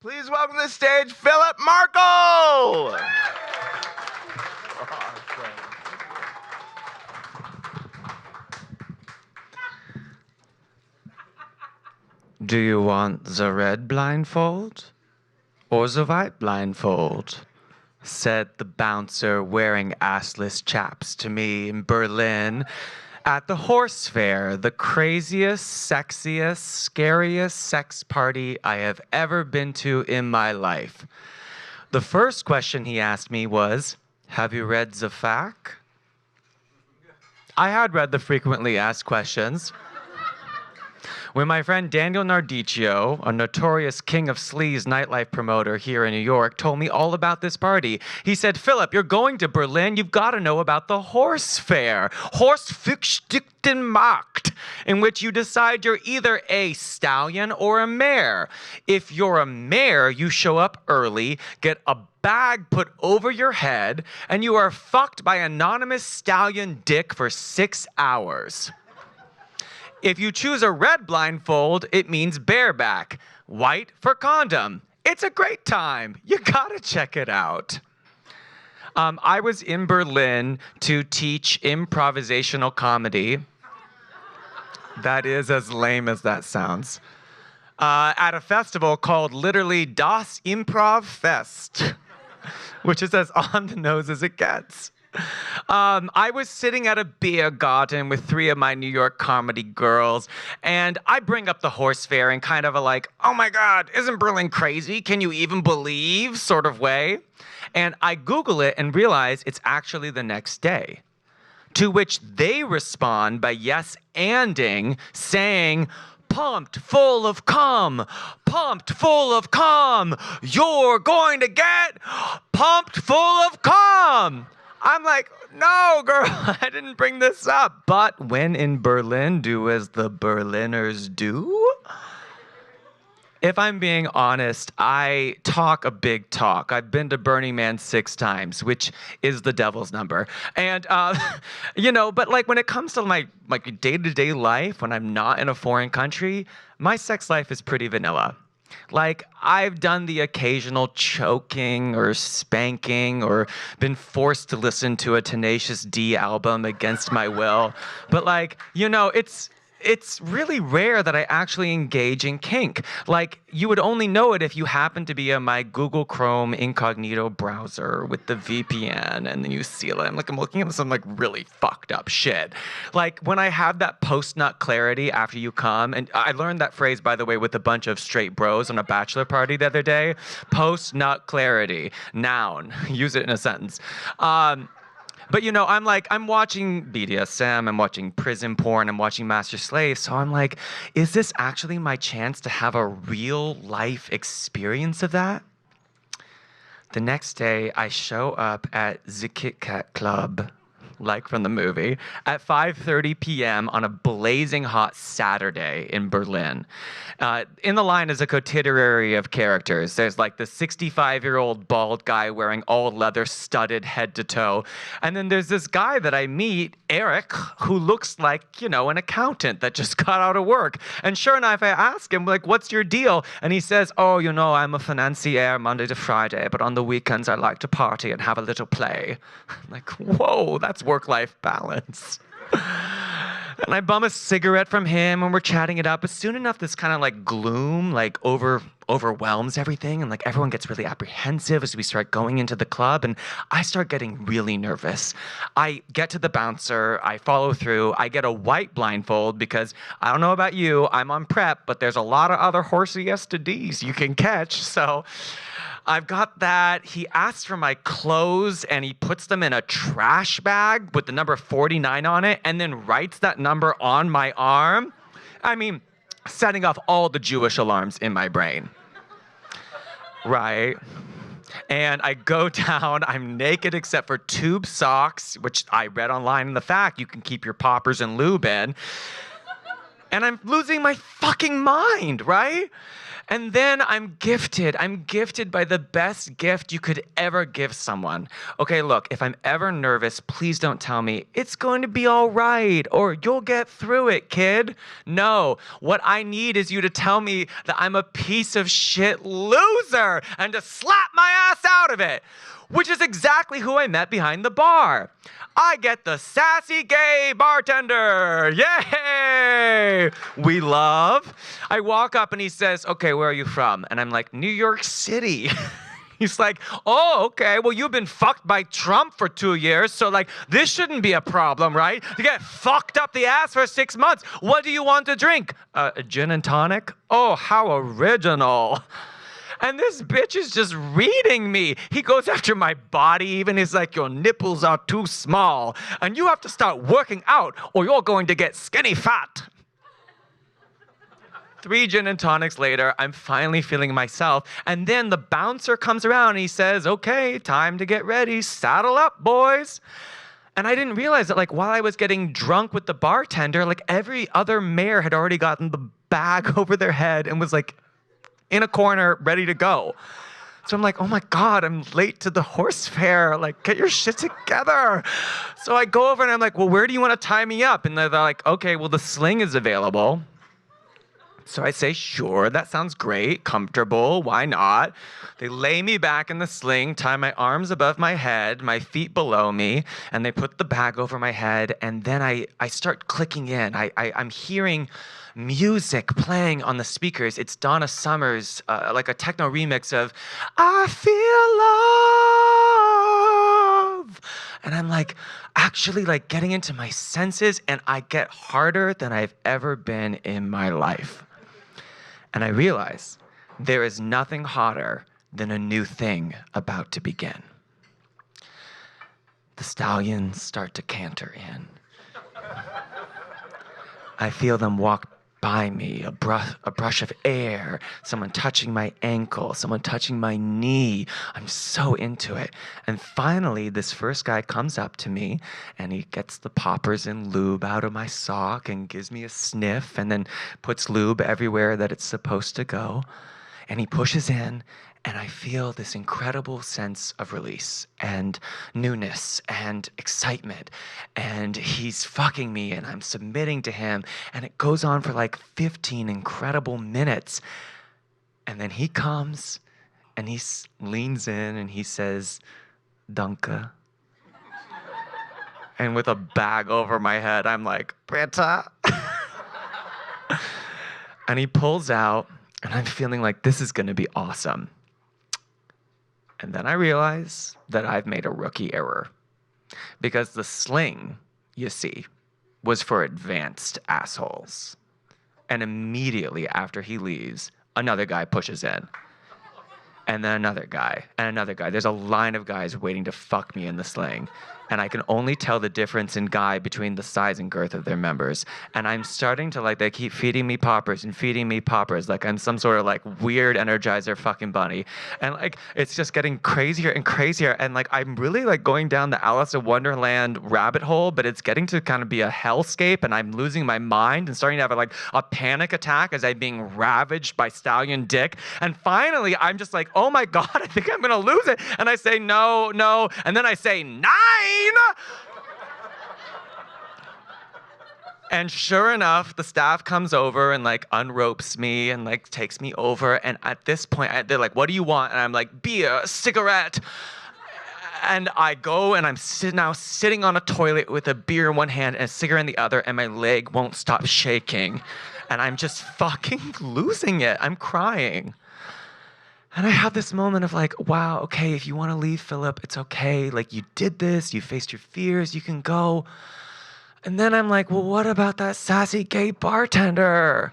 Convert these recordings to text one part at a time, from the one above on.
Please welcome to the stage, Philip Markle! Do you want the red blindfold or the white blindfold? Said the bouncer wearing assless chaps to me in Berlin at the horse fair, the craziest, sexiest, scariest sex party I have ever been to in my life. The first question he asked me was, "Have you read the FAQ?" I had read the frequently asked questions. When my friend Daniel Nardicchio, a notorious king of sleaze nightlife promoter here in New York, told me all about this party, he said, "Philip, you're going to Berlin. You've got to know about the horse fair, Horstfüchstenmarkt, in which you decide you're either a stallion or a mare. If you're a mare, you show up early, get a bag put over your head, and you are fucked by anonymous stallion dick for 6 hours. If you choose a red blindfold, it means bareback. White for condom. It's a great time. You gotta check it out." I was in Berlin to teach improvisational comedy. That is as lame as that sounds. At a festival called literally Das Improv Fest, which is as on the nose as it gets. I was sitting at a beer garden with 3 of my New York comedy girls, and I bring up the horse fair in kind of a like, "Oh my God, isn't Berlin crazy? Can you even believe?" sort of way. And I Google it and realize it's actually the next day. To which they respond by yes-anding, saying, "Pumped full of cum, pumped full of cum, you're going to get pumped full of cum." I'm like, "No, girl, I didn't bring this up." But when in Berlin, do as the Berliners do. If I'm being honest, I talk a big talk. I've been to Burning Man 6 times, which is the devil's number. And, but like when it comes to my day-to-day life, when I'm not in a foreign country, my sex life is pretty vanilla. Like, I've done the occasional choking or spanking or been forced to listen to a Tenacious D album against my will. But it's really rare that I actually engage in kink. Like, you would only know it if you happen to be in my Google Chrome incognito browser with the VPN, and then you see it. I'm looking at some really fucked up shit. Like, when I have that post-nut clarity after you come, and I learned that phrase, by the way, with a bunch of straight bros on a bachelor party the other day. Post-nut clarity, noun. Use it in a sentence. But I'm watching BDSM, I'm watching prison porn, I'm watching Master Slave, so I'm like, is this actually my chance to have a real life experience of that? The next day, I show up at the Kit Kat Club, like from the movie, at 5:30 p.m. on a blazing hot Saturday in Berlin. In the line is a coterie of characters. There's like the 65-year-old bald guy wearing all leather studded head to toe. And then there's this guy that I meet, Eric, who looks like, an accountant that just got out of work. And sure enough, I ask him, "What's your deal?" And he says, "Oh, I'm a financier Monday to Friday, but on the weekends I like to party and have a little play." I'm like, whoa, that's work-life balance. And I bum a cigarette from him and we're chatting it up, but soon enough this kind of gloom overwhelms everything, and everyone gets really apprehensive as we start going into the club, and I start getting really nervous. I get to the bouncer, I follow through, I get a white blindfold because I don't know about you, I'm on prep, but there's a lot of other horsey STDs you can catch, so I've got that. He asks for my clothes and he puts them in a trash bag with the number 49 on it and then writes that number on my arm. I mean, setting off all the Jewish alarms in my brain. Right. And I go down, I'm naked except for tube socks, which I read online in the fact you can keep your poppers and lube in. And I'm losing my fucking mind, right? And then I'm gifted by the best gift you could ever give someone. Okay, look, if I'm ever nervous, please don't tell me, it's going to be all right, or you'll get through it, kid. No, what I need is you to tell me that I'm a piece of shit loser and to slap my ass out of it, which is exactly who I met behind the bar. I get the sassy gay bartender. Yay! We love. I walk up and he says, okay, where are you from? And I'm like, New York City. He's like, oh, okay, well, you've been fucked by Trump for 2 years, so, like, this shouldn't be a problem, right? You get fucked up the ass for 6 months. What do you want to drink? A gin and tonic? Oh, how original. And this bitch is just reading me. He goes after my body even. He's like, your nipples are too small, and you have to start working out, or you're going to get skinny fat. 3 gin and tonics later, I'm finally feeling myself. And then the bouncer comes around and he says, okay, time to get ready. Saddle up, boys. And I didn't realize that, like, while I was getting drunk with the bartender, like, every other mayor had already gotten the bag over their head and was, like, in a corner, ready to go. So I'm like, oh my God, I'm late to the horse fair. Like, get your shit together. So I go over and I'm like, well, where do you want to tie me up? And they're like, okay, well, the sling is available. So I say, sure, that sounds great, comfortable, why not? They lay me back in the sling, tie my arms above my head, my feet below me, and they put the bag over my head, and then I start clicking in. I'm hearing music playing on the speakers. It's Donna Summer's, like a techno remix of I Feel Love. And I'm like, actually like getting into my senses, and I get harder than I've ever been in my life. And I realize there is nothing hotter than a new thing about to begin. The stallions start to canter in. I feel them walk by me, a brush of air, someone touching my ankle, someone touching my knee. I'm so into it. And finally, this first guy comes up to me and he gets the poppers and lube out of my sock and gives me a sniff and then puts lube everywhere that it's supposed to go. And he pushes in, and I feel this incredible sense of release and newness and excitement. And he's fucking me, and I'm submitting to him. And it goes on for like 15 incredible minutes. And then he comes, and he leans in, and he says, Danke. And with a bag over my head, I'm like, Britta. And he pulls out, and I'm feeling like this is going to be awesome. And then I realize that I've made a rookie error. Because the sling, you see, was for advanced assholes. And immediately after he leaves, another guy pushes in. And then another guy, and another guy. There's a line of guys waiting to fuck me in the sling. And I can only tell the difference in guy between the size and girth of their members. And I'm starting to, like, they keep feeding me poppers and feeding me poppers. Like I'm some sort of, like, weird Energizer fucking bunny. And, like, it's just getting crazier and crazier. And, like, I'm really, like, going down the Alice in Wonderland rabbit hole, but it's getting to kind of be a hellscape. And I'm losing my mind and starting to have, a panic attack as I'm being ravaged by stallion dick. And finally, I'm just like, oh my God, I think I'm going to lose it. And I say, no. And then I say, 9. And sure enough, the staff comes over and, like, unropes me and, like, takes me over. And at this point, they're like, what do you want? And I'm like, beer, cigarette. And I go and I'm now sitting on a toilet with a beer in one hand and a cigarette in the other, and my leg won't stop shaking. And I'm just fucking losing it. I'm crying. And I have this moment of like, wow, okay, if you want to leave, Philip, it's okay. Like, you did this, you faced your fears, you can go. And then I'm like, well, what about that sassy gay bartender?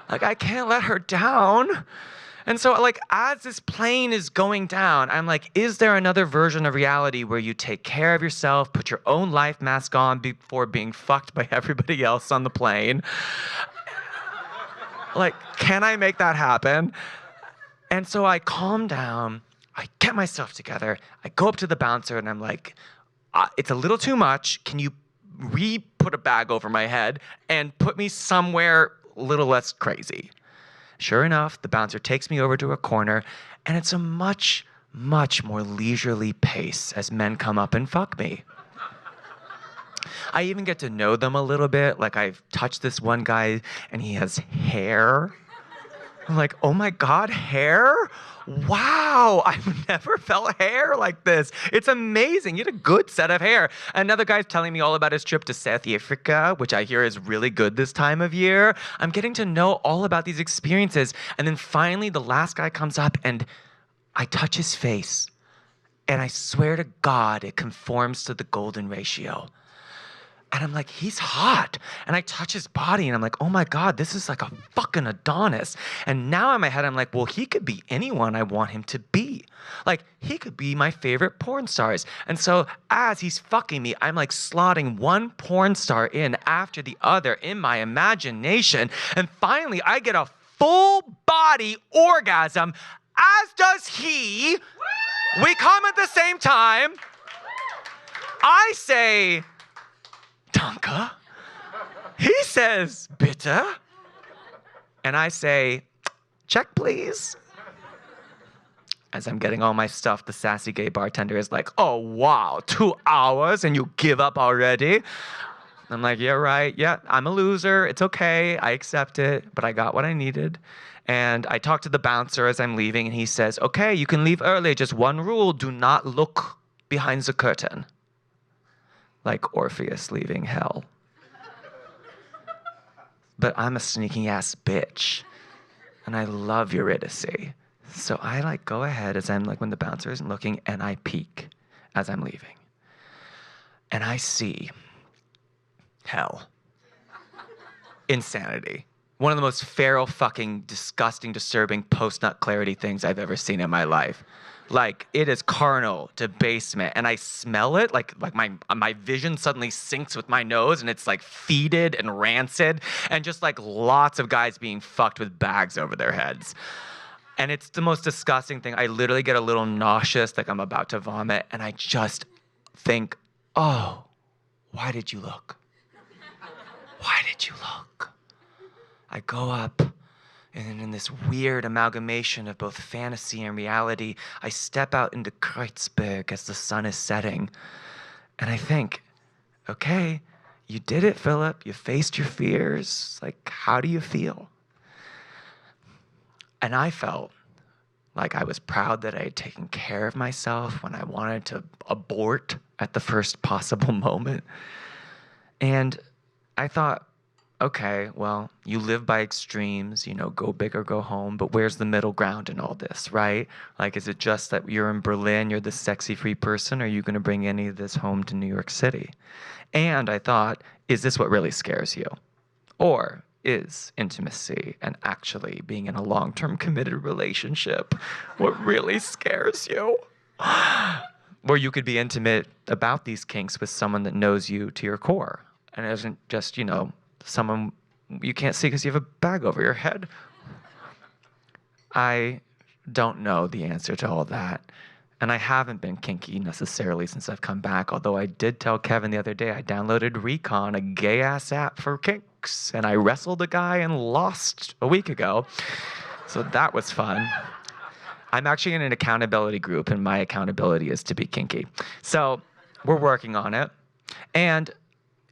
Like, I can't let her down. And so, like, as this plane is going down, I'm like, is there another version of reality where you take care of yourself, put your own life mask on before being fucked by everybody else on the plane? Like, can I make that happen? And so I calm down, I get myself together, I go up to the bouncer and I'm like, it's a little too much. Can you put a bag over my head and put me somewhere a little less crazy? Sure enough, the bouncer takes me over to a corner, and it's a much, much more leisurely pace as men come up and fuck me. I even get to know them a little bit. Like, I've touched this one guy, and he has hair. I'm like, oh my God, hair? Wow, I've never felt hair like this. It's amazing. You had a good set of hair. Another guy's telling me all about his trip to South Africa, which I hear is really good this time of year. I'm getting to know all about these experiences. And then finally, the last guy comes up and I touch his face. And I swear to God, it conforms to the golden ratio. And I'm like, he's hot. And I touch his body and I'm like, oh my God, this is like a fucking Adonis. And now in my head, I'm like, well, he could be anyone I want him to be. Like, he could be my favorite porn stars. And so as he's fucking me, I'm like slotting one porn star in after the other in my imagination. And finally, I get a full body orgasm, as does he. We come at the same time. I say, Danke. He says, bitte. And I say, check, please. As I'm getting all my stuff, the sassy gay bartender is like, oh, wow, 2 hours and you give up already? I'm like, yeah, right. Yeah, I'm a loser. It's okay. I accept it. But I got what I needed. And I talk to the bouncer as I'm leaving, and he says, okay, you can leave early. Just one rule, do not look behind the curtain. Like Orpheus leaving hell. But I'm a sneaky ass bitch. And I love Eurydice. So I like go ahead as I'm like when the bouncer isn't looking, and I peek as I'm leaving. And I see hell. Insanity. One of the most feral, fucking, disgusting, disturbing post-nut clarity things I've ever seen in my life. Like, it is carnal to basement, and I smell it, like my vision suddenly syncs with my nose, and it's like fetid and rancid, and just like lots of guys being fucked with bags over their heads. And it's the most disgusting thing. I literally get a little nauseous, like I'm about to vomit, and I just think, oh, why did you look? Why did you look? I go up, and in this weird amalgamation of both fantasy and reality, I step out into Kreuzberg as the sun is setting. And I think, okay, you did it, Philip. You faced your fears. Like, how do you feel? And I felt like I was proud that I had taken care of myself when I wanted to abort at the first possible moment. And I thought, okay, well, you live by extremes, you know, go big or go home, but where's the middle ground in all this, right? Like, is it just that you're in Berlin, you're the sexy free person, or are you going to bring any of this home to New York City? And I thought, is this what really scares you? Or is intimacy and actually being in a long-term committed relationship what really scares you? Where you could be intimate about these kinks with someone that knows you to your core and isn't just, you know, someone you can't see because you have a bag over your head. I don't know the answer to all that. And I haven't been kinky necessarily since I've come back, although I did tell Kevin the other day I downloaded Recon, a gay-ass app for kinks, and I wrestled a guy and lost a week ago. So that was fun. I'm actually in an accountability group, and my accountability is to be kinky. So we're working on it. And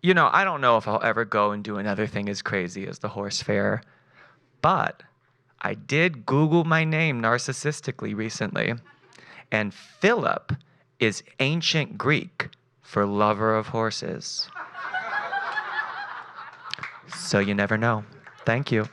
you know, I don't know if I'll ever go and do another thing as crazy as the horse fair, but I did Google my name narcissistically recently, and Philip is ancient Greek for lover of horses. So you never know. Thank you.